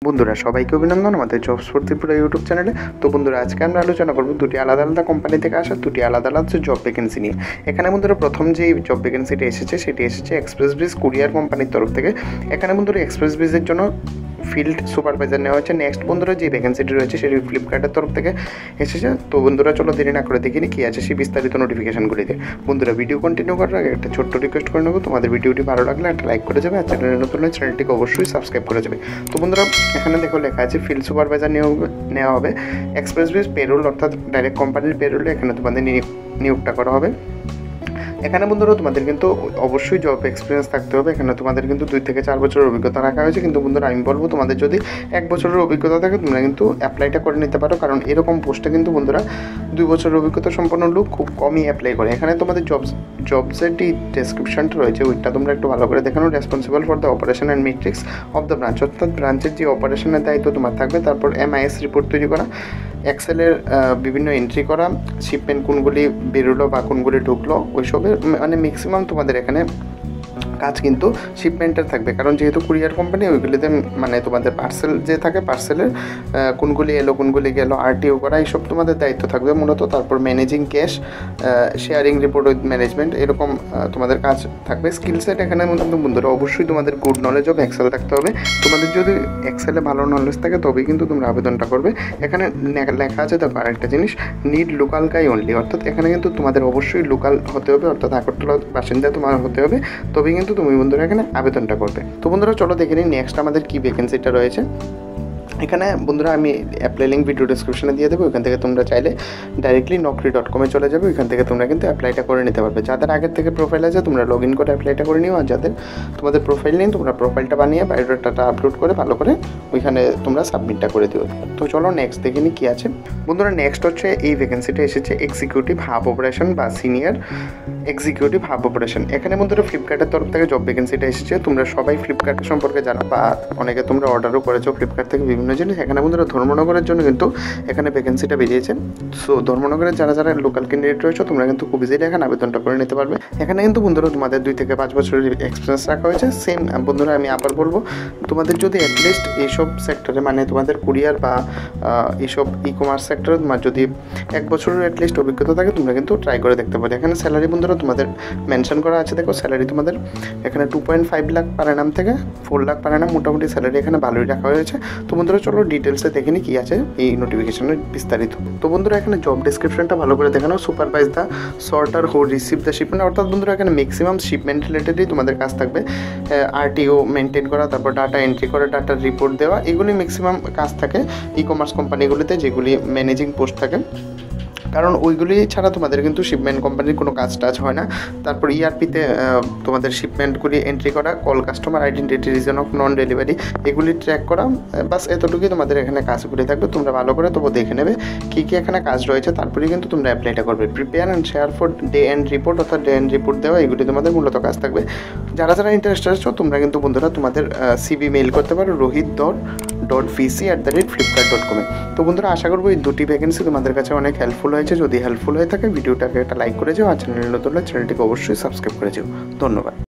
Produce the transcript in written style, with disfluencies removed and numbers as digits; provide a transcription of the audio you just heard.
বন্ধুরা সবাইকে অভিনন্দন আমাদের জবস ফর ত্রিপুরা ইউটিউব চ্যানেলে। তো বন্ধুরা আজকে আমরা আলোচনা করব দুটি আলাদা আলাদা কোম্পানি থেকে আসা দুটি আলাদা আলাদা জব ভ্যাকেন্সি নিয়ে। এখানে বন্ধুরা প্রথম যে জব ভ্যাকেন্সিটি এসেছে সেটি এসেছে এক্সপ্রেস ব্রিজ কুরিয়ার কোম্পানির তরফ থেকে। এখানে বন্ধুরা এক্সপ্রেস ব্রিজের জন্য ফিল্ড সুপারভাইজার নেওয়া হয়েছে। নেক্সট বন্ধুরা যে ভ্যাকেন্সিটি রয়েছে সেটি ফ্লিপকার্টের তরফ থেকে এসেছে। তো বন্ধুরা চলো দেরি না করে দেখিনি কী আছে সেই বিস্তারিত নোটিফিকেশনগুলিতে। বন্ধুরা ভিডিও কন্টিনিউ করার আগে একটা ছোট্ট রিকোয়েস্ট করে নেবো, তোমাদের ভিডিওটি ভালো লাগলে একটা লাইক করে যাবে আর চ্যানেলে নতুন হলে চ্যানেলটিকে অবশ্যই সাবস্ক্রাইব করে যাবে। তো বন্ধুরা এখানে দেখো লেখা আছে ফিল্ড সুপারভাইজার নেওয়া হবে এক্সপ্রেস ব্রিজ পেরোল, অর্থাৎ ডাইরেক্ট কোম্পানির পেরোলে এখানে তোমাদের নিয়োগটা করা হবে। এখানে বন্ধুরা তোমাদের কিন্তু অবশ্যই জব এক্সপিরিয়েন্স থাকতে হবে। এখানে তোমাদের কিন্তু 2 থেকে 4 বছরের অভিজ্ঞতা রাখা হয়েছে, কিন্তু বন্ধুরা আমি বলবো তোমাদের যদি 1 বছরের অভিজ্ঞতা থাকে তোমরা কিন্তু অ্যাপ্লাইটা করে নিতে পারো, কারণ এরকম পোস্টে কিন্তু বন্ধুরা 2 বছরের অভিজ্ঞতা সম্পন্ন লোক খুব কমই অ্যাপ্লাই করে। এখানে তোমাদের জবসের যে ডেসক্রিপশনটা রয়েছে ওইটা তোমরা একটু ভালো করে দেখানো। Responsible for the operation and metrics of the branch, অর্থাৎ ব্রাঞ্চের যে অপারেশনের দায়িত্ব তোমার থাকবে। তারপর MIS রিপোর্ট তৈরি করা, এক্সেলের বিভিন্ন এন্ট্রি করা, শিপমেন্ট কোনগুলি বেরোলো বা কোনগুলি ঢুকলো ওইসবের মানে ম্যাক্সিমাম তোমাদের এখানে কাজ কিন্তু শিপমেন্টের থাকবে, কারণ যেহেতু কুরিয়ার কোম্পানি ওইগুলিতে মানে তোমাদের পার্সেল যে থাকে পার্সেলের কোনগুলি এলো কোনগুলি গেলো RTO করা এইসব তোমাদের দায়িত্ব থাকবে মূলত। তারপর managing cash, sharing report with management, এরকম তোমাদের কাজ থাকবে। স্কিল সেট এখানে বন্ধুরা অবশ্যই তোমাদের গুড নলেজ অফ এক্সেল থাকতে হবে। তোমাদের যদি এক্সেলে ভালো নলেজ থাকে তবেই কিন্তু তোমরা আবেদনটা করবে। এখানে লেখা আছে দেখো আরেকটা জিনিস, নিড লোকাল গাই অনলি, অর্থাৎ এখানে কিন্তু তোমাদের অবশ্যই লোকাল হতে হবে, অর্থাৎ আগরতলার বাসিন্দা তোমার হতে হবে, তবেই কিন্তু তুমি বন্ধুরা এখানে আবেদনটা করবে। তো বন্ধুরা চলো দেখে নিই নেক্সট আমাদের কি ভ্যাকেন্সিটা রয়েছে। এখানে বন্ধুরা আমি অ্যাপ্লাই লিঙ্ক ভিডিও ডিসক্রিপশনে দিয়ে দেবো, ওইখান থেকে তোমরা চাইলে ডাইরেক্টলি naukri.com চলে যাবে, ওইখান থেকে তোমরা কিন্তু অ্যাপ্লাইটা করে নিতে পারবে। যাদের আগের থেকে প্রোফাইল আছে তোমরা লগ ইন করে অ্যাপ্লাইটা করে নিও, আর যাদের তোমাদের প্রোফাইল নেই তোমরা প্রোফাইলটা বানিয়ে বায়োডাটাটা আপলোড করে ভালো করে ওইখানে তোমরা সাবমিটটা করে দিও। তো চলো নেক্সট দেখে নিই কী আছে। বন্ধুরা নেক্সট হচ্ছে এই ভ্যাকেন্সিটা এসেছে এক্সিকিউটিভ হাব অপারেশন বা সিনিয়র এক্সিকিউটিভ হাব অপারেশন। এখানে বন্ধুরা ফ্লিপকার্টের তরফ থেকে জব ভ্যাকেন্সিটা এসেছে। তোমরা সবাই ফ্লিপকার্ট সম্পর্কে জানো বা অনেকে তোমরা অর্ডারও করেছো ফ্লিপকার্ট থেকে বিভিন্ন জিনিস। এখানে বন্ধুরা ধর্মনগরের জন্য কিন্তু এখানে ভ্যাকেন্সিটা বেরিয়েছে। সো ধর্মনগরের যারা লোকাল ক্যান্ডিডেট রয়েছে তোমরা কিন্তু খুব ইজিলি এখানে আবেদনটা করে নিতে পারবে। এখানে কিন্তু বন্ধুরা তোমাদের 2 থেকে 5 বছরের এক্সপিরিয়েন্স রাখা হয়েছে। সেম বন্ধুরা আমি আবার বলবো, তোমাদের যদি অ্যাটলিস্ট এইসব সেক্টরে মানে তোমাদের কুরিয়ার বা এইসব কমার্স সেক্টরে তোমার যদি 1 বছরের অ্যাটলিস্ট অভিজ্ঞতা থাকে তোমরা কিন্তু ট্রাই করে দেখতে পারো। এখানে স্যালারি বন্ধুরা তোমাদের মেনশন করা আছে, দেখো স্যালারি তোমাদের এখানে 2.5 লাখ পার অ্যানাম থেকে 4 লাখ পার অ্যানাম, মোটামুটি স্যালারি এখানে ভালোই রাখা হয়েছে। তো বন্ধুরা চলো ডিটেলসে দেখে নিই কী আছে এই নোটিফিকেশনের বিস্তারিত। তো বন্ধুরা এখানে জব ডিসক্রিপশনটা ভালো করে দেখানো, supervise the sorter who receive the shipment, অর্থাৎ বন্ধুরা এখানে ম্যাক্সিমাম শিপমেন্ট রিলেটেডই তোমাদের কাজ থাকবে। RTO মেনটেন করা, তারপর ডাটা এন্ট্রি করা, ডাটার রিপোর্ট দেওয়া, এগুলি ম্যাক্সিমাম কাজ থাকে কমার্স কোম্পানিগুলিতে যেগুলি ম্যানেজিং পোস্ট থাকে, কারণ ওইগুলি ছাড়া তোমাদের কিন্তু শিপমেন্ট কোম্পানির কোনো কাজ টাজ হয় না। তারপর ERP-তে তোমাদের শিপমেন্টগুলি এন্ট্রি করা, call customer identity, reason of non delivery, এগুলি ট্র্যাক করা, বাস এতটুকুই তোমাদের এখানে কাজগুলি থাকবে। তোমরা ভালো করে তবু দেখে নেবে কী কী এখানে কাজ রয়েছে, তারপরেই কিন্তু তোমরা অ্যাপ্লাইটা করবে। Prepare and share for day end report, অর্থাৎ ডে এন্ড রিপোর্ট দেওয়া, এগুলি তোমাদের মূলত কাজ থাকবে। যারা ইন্টারেস্টেড আছো তোমরা কিন্তু বন্ধুরা তোমাদের CV মেইল করতে পারো rohit.vc@flipkart.com-এ। তো বন্ধুরা আশা করবো এই দুটি ভ্যাকেন্সি তোমাদের কাছে অনেক হেল্পফুল হয়েছে। যদি হেল্পফুল হয়ে থাকে ভিডিওটাকে একটা লাইক করে যাও, আর চ্যানেলে নতুন হলে চ্যানেলটিকে অবশ্যই সাবস্ক্রাইব করে যাও। ধন্যবাদ।